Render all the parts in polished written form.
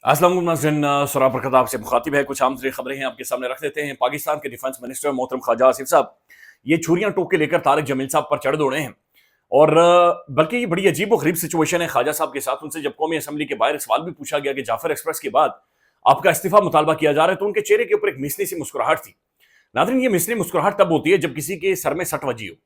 अस्सलाम वालेकुम नाज़रीन, सरा बरकत आपसे मुखातिब है। कुछ आम तरीन खबरें हैं आपके सामने रख देते हैं। पाकिस्तान के डिफेंस मिनिस्टर मोहतरम ख्वाजा आसिफ साहब ये छुरियां टोक के लेकर तारिक जमील साहब पर चढ़ दौड़े हैं। और बल्कि ये बड़ी अजीब व गरीब सिचुएशन है ख्वाजा साहब के साथ। उनसे जब कौमी असम्बली के बाहर सवाल भी पूछा गया कि जाफर एक्सप्रेस के बाद आपका इस्तीफा मुतालबा किया जा रहा है, तो उनके चेहरे के ऊपर एक मिसली सी मुस्कुराहट थी। नाज़रीन, ये मिसली मुस्कुराहट तब होती है जब किसी के सर में सट वजी हो।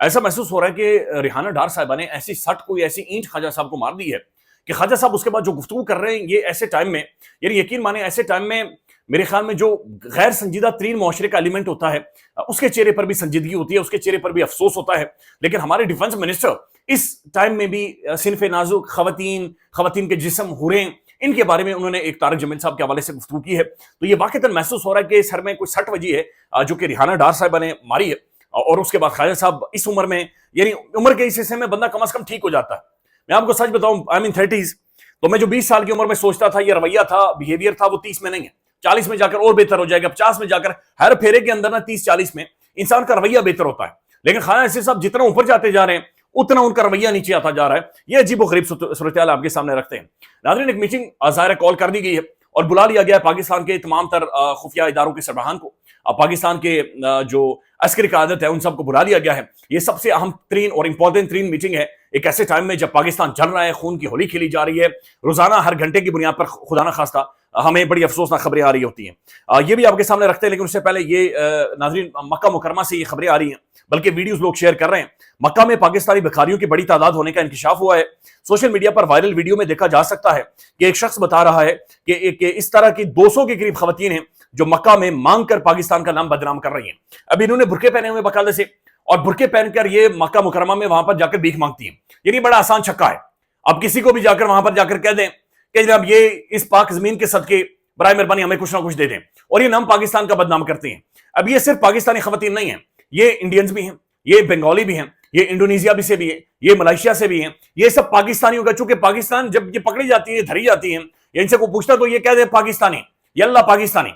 ऐसा महसूस हो रहा है कि रिहाना डार साहिबा ने ऐसी सट, कोई ऐसी ईंट ख्वाजा साहब को मार दी है कि ख्वाजा साहब उसके बाद जो गुफ्तगू कर रहे हैं, ये ऐसे टाइम में, यानी यकीन माने ऐसे टाइम में मेरे ख्याल में जो गैर संजीदा तरीन मुआशरे का एलिमेंट होता है, उसके चेहरे पर भी संजीदगी होती है, उसके चेहरे पर भी अफसोस होता है। लेकिन हमारे डिफेंस मिनिस्टर इस टाइम में भी सिनफे नाजुक खवातीन के जिस्म हुरें, इनके बारे में उन्होंने एक तारिक जमील साहब के हवाले से गुफ्तगू की है। तो ये वाकईतन महसूस हो रहा है कि सर में कोई सट वजी है जो कि रिहाना डार साहिबा ने मारी है। और उसके बाद ख्वाजा साहब इस उम्र में, यानी उम्र के इस हिस्से में बंदा कम से कम ठीक हो जाता है। मैं आपको सच बताऊं, आई मीन 30s, तो मैं जो 20 साल की उम्र में सोचता था, ये रवैया था, बिहेवियर था, वो 30 में नहीं है। 40 में जाकर और बेहतर हो जाएगा, 50 में जाकर, हर फेरे के अंदर ना 30-40 में इंसान का रवैया बेहतर होता है। लेकिन ख्वाजा आसिफ साहब जितना ऊपर जाते जा रहे हैं, उतना उनका रवैया नीचे आता जा रहा है। ये अजीब व गरीब सूरत-ए-हाल आपके सामने रखते हैं। नाज़रीन, एक मीटिंग ज़ाहिर कॉल कर दी गई है और बुला लिया गया है पाकिस्तान के तमाम तर खुफिया इदारों के सरबराहान को। पाकिस्तान के जो अस्करी क़यादत है, उन सबको बुला लिया गया है। ये सबसे अहम तरीन और इंपॉर्टेंट तरीन मीटिंग है एक ऐसे टाइम में जब पाकिस्तान जल रहा है, खून की होली खेली जा रही है। रोजाना हर घंटे की बुनियाद पर खुदा न खास्ता हमें बड़ी अफसोसनाक खबरें आ रही होती हैं। ये भी आपके सामने रखते हैं। लेकिन उससे पहले ये नाज़रीन, मक्का मुकरमा से ये खबरें आ रही हैं, बल्कि वीडियोस लोग शेयर कर रहे हैं। मक्का में पाकिस्तानी भिखारियों की बड़ी तादाद होने का इंकशाफ हुआ है। सोशल मीडिया पर वायरल वीडियो में देखा जा सकता है कि एक शख्स बता रहा है कि इस तरह की 200 के करीब खवातीन हैं जो मक्का में मांग कर पाकिस्तान का नाम बदनाम कर रही हैं। अब इन्होंने बुरके पहने हुए बकायदे से, और बुरके पहनकर ये मक्का मुकरमा में वहां पर जाकर भीख मांगती हैं। ये बड़ा आसान छक्का है। अब किसी को भी जाकर वहां पर जाकर कह दें कि जनाब ये इस पाक जमीन के सदके बराए मेहरबानी हमें कुछ ना कुछ दे दें, और ये नाम पाकिस्तान का बदनाम करते हैं। अब ये सिर्फ पाकिस्तानी खवातीन नहीं है, ये इंडियंस भी हैं, ये बंगाली भी हैं, ये इंडोनेशिया भी से भी है, ये मलेशिया से भी हैं। ये सब पाकिस्तानियों का, चूंकि पाकिस्तान जब ये पकड़ी जाती है, धरी जाती है, इनसे को पूछता तो ये कह दे पाकिस्तानी, यल्ला पाकिस्तानी,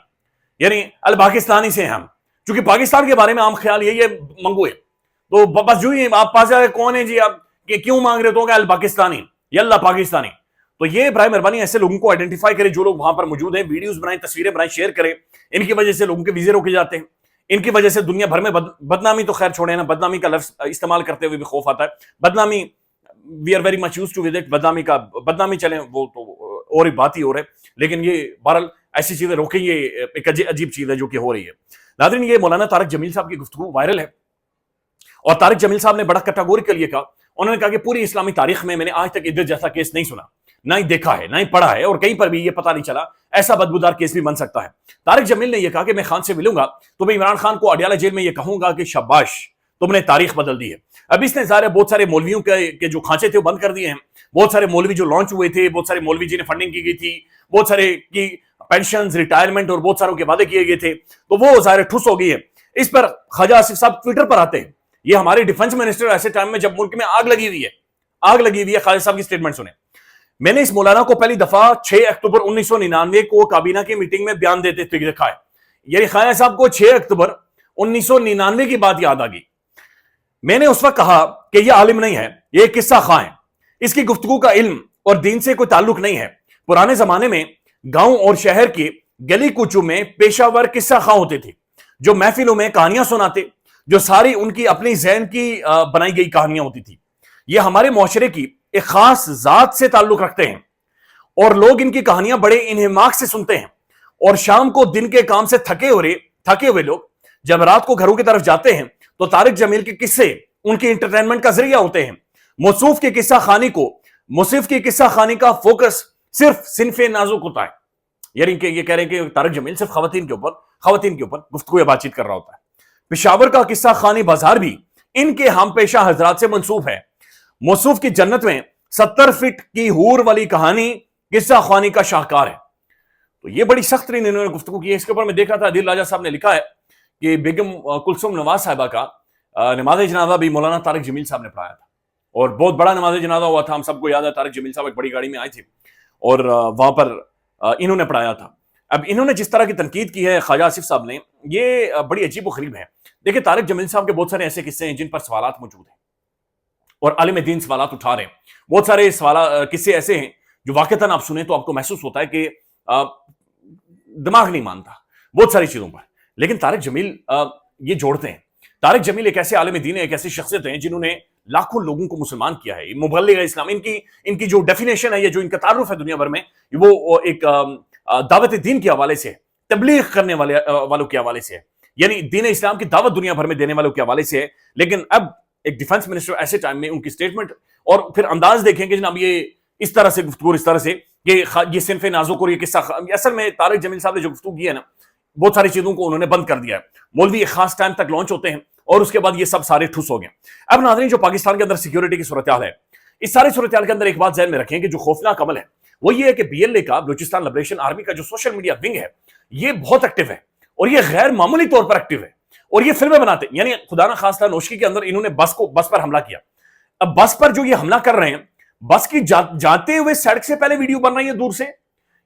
यानी अल पाकिस्तानी से हम। चूंकि पाकिस्तान के बारे में आम ख्याल यही है, मंगू है, तो बस जो ही आप पास आए, कौन है जी आप, क्यों मांग रहे हो, अल पाकिस्तानी, यल्ला पाकिस्तानी। तो ये बराए मेहरबानी ऐसे लोगों को आइडेंटिफाई करें जो लोग वहां पर मौजूद हैं, वीडियोस बनाएं, तस्वीरें बनाएं, शेयर करें। इनकी वजह से लोगों के वीजे रोके जाते हैं, इनकी वजह से दुनिया भर में बदनामी तो खैर छोड़े ना, बदनामी का लफ्ज इस्तेमाल करते हुए भी खौफ आता है। बदनामी, we are very much used to with it. बदनामी चले वो तो और ही बात ही हो रही है। लेकिन ये बहरहाल ऐसी चीजें रोके, ये एक अजीब चीज है जो कि हो रही है। नाज़रीन, ये मौलाना तारिक जमील साहब की गुफ्तगू वायरल है, और तारिक जमील साहब ने बड़ा कैटेगोरिकल ये कहा। उन्होंने कहा कि पूरी इस्लामी तारीख में मैंने आज तक इधर जैसा केस नहीं सुना, ना ही देखा है, ना ही पढ़ा है, और कहीं पर भी ये पता नहीं चला ऐसा बदबूदार केस भी बन सकता है। तारिक जमील ने यह कहा कि मैं खान से मिलूंगा तो मैं इमरान खान को अडियाला जेल में यह कहूंगा कि शाबाश, तुमने तारीख बदल दी है। अब इसने सारे बहुत सारे मौलवियों के जो खांचे थे वो बंद कर दिए हैं। बहुत सारे मौलवी जो लॉन्च हुए थे, बहुत सारे मौलवी जिन्हें फंडिंग की गई थी, बहुत सारे की पेंशन, रिटायरमेंट और बहुत सारों के वादे किए गए थे, तो वो सारे ठुस हो गई है। इस पर ख्वाजा आसिफ साहब ट्विटर पर आते हैं। ये हमारे डिफेंस मिनिस्टर ऐसे टाइम में जब मुल्क में आग लगी हुई है, ख्वाजा साहब की स्टेटमेंट सुने। मैंने इस मौलाना को पहली दफा 6 अक्टूबर 1999 को काबीना की मीटिंग में बयान देते हुए देखा है। यानी ख्वाजा साहब को 6 अक्टूबर 1999 की बात याद आ गई। मैंने उस वक्त कहा कि यह आलिम नहीं है, यह किस्सा खां है, इसकी गुफ्तगू का इल्म और दीन से कोई ताल्लुक नहीं है। पुराने जमाने में गांव और शहर के गली कूचों में पेशावर किस्सा खां होते थे जो महफिलों में कहानियां सुनाते, जो सारी उनकी अपनी जहन की बनाई गई कहानियां होती थी। यह हमारे मुआशरे की एक खास जात से ताल्लुक रखते हैं और लोग इनकी कहानियां बड़े इन्हिमाक से सुनते हैं। और शाम को दिन के काम से थके हुए लोग जब रात को घरों की तरफ जाते हैं तो तारिक जमील के किस्से उनकी इंटरटेनमेंट का जरिया होते हैं। मुसीफ की किस्सा खानी का फोकस सिर्फ सिनफे नाजुक होता है। यानी कि ये कह रहे हैं कि तारिक जमील सिर्फ खवातीन के ऊपर गुफ्तगू या बातचीत कर रहा होता है। पेशावर का किस्सा खानी बाजार भी इनके हम पेशा हजरात से मंसूब है। मौसूफ की जन्नत में 70 फीट की हूर वाली कहानी किस्सा खानी का शाहकार है। तो ये बड़ी सख्त तरीन इन्होंने गुफ्तगू की है। इसके ऊपर मैं देखा था, दिल राजा साहब ने लिखा है कि बेगम कुलसुम नवाज साहिबा का नमाज जनाजा भी मौलाना तारिक जमील साहब ने पढ़ाया था, और बहुत बड़ा नमाज जनाजा हुआ था। हम सबको याद है, तारिक जमील साहब एक बड़ी गाड़ी में आए थे और वहां पर इन्होंने पढ़ाया था। अब इन्होंने जिस तरह की तनकीद की है ख्वाजा आसिफ साहब ने, ये बड़ी अजीब व गरीब है। देखिए, तारिक जमील साहब के बहुत सारे ऐसे किस्से हैं जिन पर सवालात मौजूद हैं और आलिम दीन सवालात उठा रहे हैं। बहुत सारे किस्से ऐसे हैं जो वाकईतन आप सुने तो आपको महसूस होता है कि दिमाग नहीं मानता बहुत सारी चीजों पर, लेकिन तारिक जमील ये जोड़ते हैं। तारिक जमील एक ऐसे आलिम दीन है, एक ऐसी शख्सियत है जिन्होंने लाखों लोगों को मुसलमान किया है। मुबल्लिग इस्लाम इनकी जो डेफिनेशन है, ये जो इनका तारुफ है दुनिया भर में, वो एक दावत दीन के हवाले से, तबलीग करने वालों के हवाले से है, यानी दीन इस्लाम की दावत दुनिया भर में देने वालों के हवाले से है। लेकिन अब एक डिफेंस मिनिस्टर ऐसे टाइम में उनकी स्टेटमेंट और फिर अंदाज देखें कि जनाब ये इस तरह से गुफ्तगू, इस तरह से कि ये सिनफ नाजुक और ये किस्सा, असल में तारिक जमील साहब ने जो गुफ्तगू की है ना, बहुत सारी चीजों को उन्होंने बंद कर दिया है। मौलवी एक खास टाइम तक लॉन्च होते हैं और उसके बाद ये सब सारे ठुस हो गए। अब नाज़रीन, जो पाकिस्तान के अंदर सिक्योरिटी की सूरत हाल है, इस सारी सूरत हाल के अंदर एक बात ज़हन में रखें कि जो खौफनाक अमल है वो ये है कि BLA का, बलूचिस्तान लिबरेशन आर्मी का जो सोशल मीडिया विंग है, ये बहुत एक्टिव है और ये गैर मामूली तौर पर एक्टिव है। और ये फिल्में बनाते, यानी खुदा ना खास्ता नौशकी के अंदर इन्होंने बस पर हमला किया। अब बस पर जो ये हमला कर रहे हैं, बस की जाते हुए सड़क से पहले वीडियो बन रही है दूर से,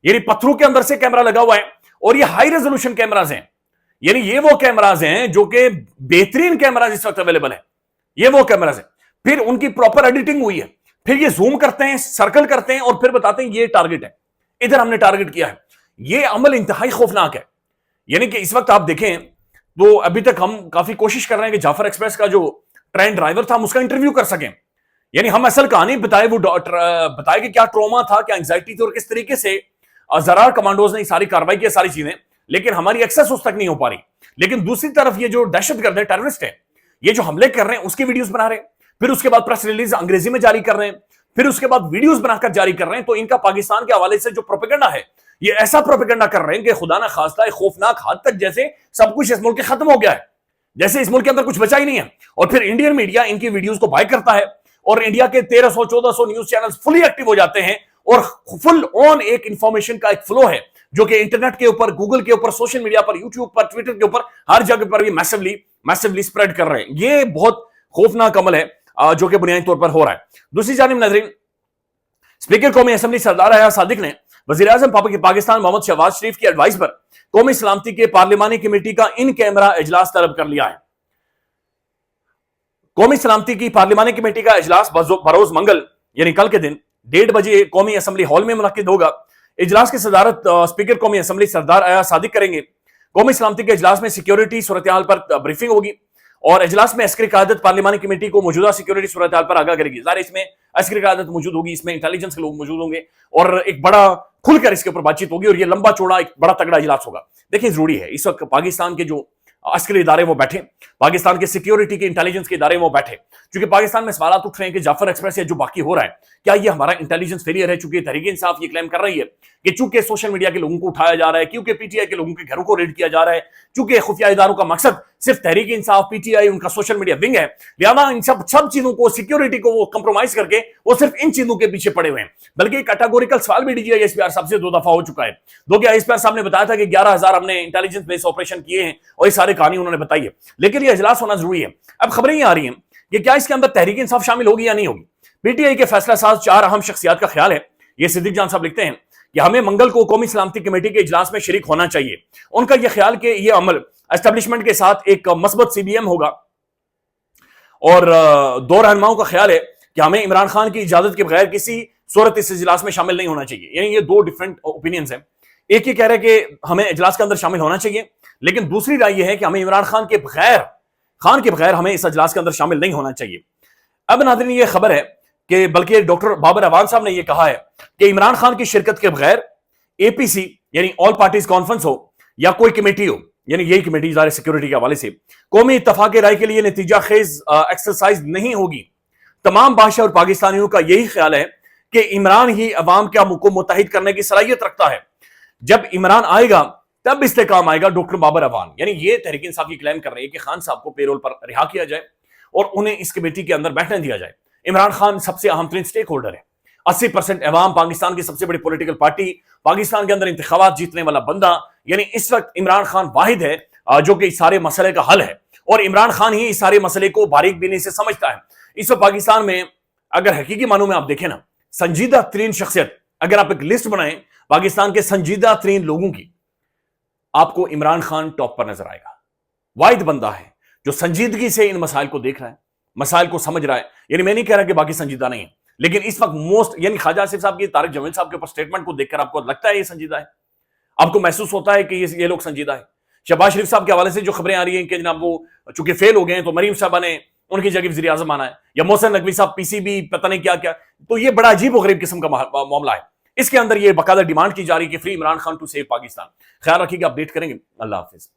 यानी पत्थरों के अंदर से कैमरा लगा हुआ है और ये हाई रेजोल्यूशन कैमराज हैं, यानी ये वो कैमराज हैं जो कि बेहतरीन कैमराज इस वक्त अवेलेबल है, ये वो कैमराज हैं। फिर उनकी प्रॉपर एडिटिंग हुई है, फिर ये जूम करते हैं, सर्कल करते हैं और फिर बताते हैं ये टारगेट है, इधर हमने टारगेट किया है। ये अमल इंतहाई खौफनाक है। यानी कि इस वक्त आप देखें तो अभी तक हम काफी कोशिश कर रहे हैं कि जाफर एक्सप्रेस का जो ट्रेन ड्राइवर था हम उसका इंटरव्यू कर सकें, यानी हम असल कहानी बताए, वो बताए कि क्या ट्रोमा था, क्या एंग्जाइटी थी और किस तरीके से ज़रार कमांडोज ने सारी कार्रवाई की, सारी चीजें, लेकिन हमारी एक्सेस उस तक नहीं हो पा रही। लेकिन दूसरी तरफ ये जो दहशतगर्द है, टेररिस्ट है, ये जो हमले कर रहे हैं उसकी वीडियोस बना रहे हैं, फिर उसके बाद प्रेस रिलीज अंग्रेजी में जारी कर रहे हैं, फिर उसके बाद वीडियोस बनाकर जारी कर रहे हैं। तो इनका पाकिस्तान के हवाले से जो प्रोपेगेंडा है, ये ऐसा प्रोपेगेंडा कर रहे हैं कि खुदा ना खास्ता एक खौफनाक हद तक जैसे सब कुछ इस मुल्क के खत्म हो गया है, जैसे इस मुल्क के अंदर कुछ बचा ही नहीं है। और फिर इंडियन मीडिया इनकी वीडियोस को बाय करता है और इंडिया के 1300-1400 न्यूज चैनल फुली एक्टिव हो जाते हैं और फुल ऑन एक इंफॉर्मेशन का एक फ्लो है जो कि इंटरनेट के ऊपर, गूगल के ऊपर, सोशल मीडिया पर, यूट्यूब पर, ट्विटर के ऊपर, हर जगह पर भी मैसिवली स्प्रेड कर रहे हैं। ये बहुत खौफनाक अमल है जो कि बुनियादी तौर पर हो रहा है। दूसरी जानिब नाज़रीन, स्पीकर कौमी असेंबली सरदार हयात सादिक ने वज़ीर आज़म पाकिस्तान मोहम्मद शहबाज शरीफ की एडवाइस पर कौमी सलामती के पार्लिमानी कमेटी का इन कैमरा इजलास तलब कर लिया है। कौमी सलामती की पार्लिमानी कमेटी का इजलास बरोज मंगल यानी कल के दिन 1:30 बजे कौमी असेंबली हॉल में मुनक्किद होगा। इजलास की सदारत स्पीकर कौमी असेंबली सरदार हयात सादिक करेंगे। कौमी सलामती के इजलास में सिक्योरिटी सूरत हाल पर ब्रीफिंग होगी और इजलास में अस्करी क़यादत पार्लिमानी कमेटी को मौजूदा सिक्योरिटी सूरत हाल पर आगाह करेगी। ज़ाहिर इसमें अस्करी क़यादत मौजूद होगी, इसमें इंटेलिजेंस के लोग मौजूद होंगे और एक बड़ा खुलकर इसके ऊपर बातचीत होगी और ये लंबा चौड़ा एक बड़ा तगड़ा इजलास होगा। देखिए, जरूरी है इस वक्त पाकिस्तान के जो अस्करी इदारे वो बैठे, पाकिस्तान के सिक्योरिटी के इंटेलिजेंस के इदारे वो बैठे, क्योंकि पाकिस्तान में सवाल उठ रहे हैं कि जाफर एक्सप्रेस या जो बाकी हो रहा है, क्या ये हमारा इंटेलिजेंस फेलियर है? चूंकि तहरीक इंसाफ ये क्लेम कर रही है कि चूंकि सोशल मीडिया के लोगों को उठाया जा रहा है, क्योंकि पीटीआई के लोगों के घरों को रेड किया जा रहा है, चूंकि खुफिया इदारों का मकसद सिर्फ तहरीक इंसाफ, पीटीआई, उनका सोशल मीडिया विंग है, लिहाजा इन सब चीजों को, सिक्योरिटी को वो कंप्रोमाइज करके वो सिर्फ इन चीजों के पीछे पड़े हुए हैं। बल्कि कैटेगोरिकल सवाल भी डीजीआई एसपीआर साहब से 2 दफा हो चुका है। दो क्या एसपीआर साहब ने बताया था कि 11,000 हमने इंटेलिजेंस बेस्ड ऑपरेशन किए हैं और ये सारी कहानी उन्होंने बताई है, लेकिन ये इजलास होना जरूरी है। अब खबरें ये आ रही हैं कि क्या इसके अंदर तहरीक इंसाफ शामिल होगी या नहीं होगी। पीटीआई के फैसला साज 4 अहम शख्सियात का ख्याल है, ये सिद्दीक जान साहब लिखते हैं कि हमें मंगल को कौमी सलामती कमेटी के इजलास में शरीक होना चाहिए। उनका यह ख्याल कि यह अमल एस्टेब्लिशमेंट के साथ एक मस्बत सीबीएम होगा और 2 रहनुमाओं का ख्याल है कि हमें इमरान खान की इजाजत के बगैर किसी सूरत इस इजलास में शामिल नहीं होना चाहिए। यानी ये 2 डिफरेंट ओपिनियंस हैं। एक ये कह रहे हैं कि हमें इजलास के अंदर शामिल होना चाहिए, लेकिन दूसरी राय यह है कि हमें इमरान खान के बगैर हमें इस इजलास के अंदर शामिल नहीं होना चाहिए। अब नाज़रीन, ये खबर है कि बल्कि डॉक्टर बाबर अवान साहब ने यह कहा है कि इमरान खान की शिरकत के बगैर एपीसी यानी ऑल पार्टीज कॉन्फ्रेंस हो या कोई कमेटी हो, यानी यही कमेटी इदारे सिक्योरिटी के हवाले से कौमी इत्तफाक राय के लिए नतीजा खेज एक्सरसाइज नहीं होगी। तमाम बादशाह और पाकिस्तानियों का यही ख्याल है कि इमरान ही अवाम को मुत्तहिद करने की सलाहियत रखता है। जब इमरान आएगा तब इस्तेकाम आएगा। डॉक्टर बाबर अवान यानी ये तहरीक इंसाफ की क्लेम कर रहे हैं कि खान साहब को पेरोल पर रिहा किया जाए और उन्हें इस कमेटी के अंदर बैठने दिया जाए। इमरान खान सबसे अहम तरीन स्टेक होल्डर है। 80% अवाम, पाकिस्तान की सबसे बड़ी पॉलिटिकल पार्टी, पाकिस्तान के अंदर इंतखाबात जीतने वाला बंदा, यानी इस वक्त इमरान खान वाहिद है जो कि इस सारे मसले का हल है और इमरान खान ही इस सारे मसले को बारीक बीनी से समझता है। इस वक्त पाकिस्तान में अगर हकीकी मानों में आप देखें ना, संजीदा तरीन शख्सियत, अगर आप एक लिस्ट बनाएं पाकिस्तान के संजीदा तरीन लोगों की, आपको इमरान खान टॉप पर नजर आएगा। वाहिद बंदा है जो संजीदगी से इन मसाइल को देख रहा है, मसाइल को समझ रहा है। यानी मैं नहीं कह रहा कि बाकी संजीदा नहीं है, लेकिन इस वक्त मोस्ट यानी ख्वाजा आसिफ साहब की, तारिक जमील साहब के ऊपर स्टेटमेंट को देखकर आपको लगता है ये संजीदा है? آپ کو محسوس ہوتا ہے کہ یہ لوگ سنجیدہ ہیں؟ شہباز شریف صاحب کے حوالے سے جو خبریں آ رہی ہیں کہ جناب وہ چونکہ فیل ہو گئے ہیں تو مریم صاحبہ نے ان کی جگہ وزیر اعظم آنا ہے، یا محسن نقوی صاحب پی سی بی پتہ نہیں کیا کیا، تو یہ بڑا عجیب و غریب قسم کا معاملہ ہے۔ اس کے اندر یہ باقاعدہ ڈیمانڈ کی جا رہی ہے کہ free Imran Khan to save Pakistan. خیال رکھیے گا، اپڈیٹ کریں گے۔ اللہ حافظ۔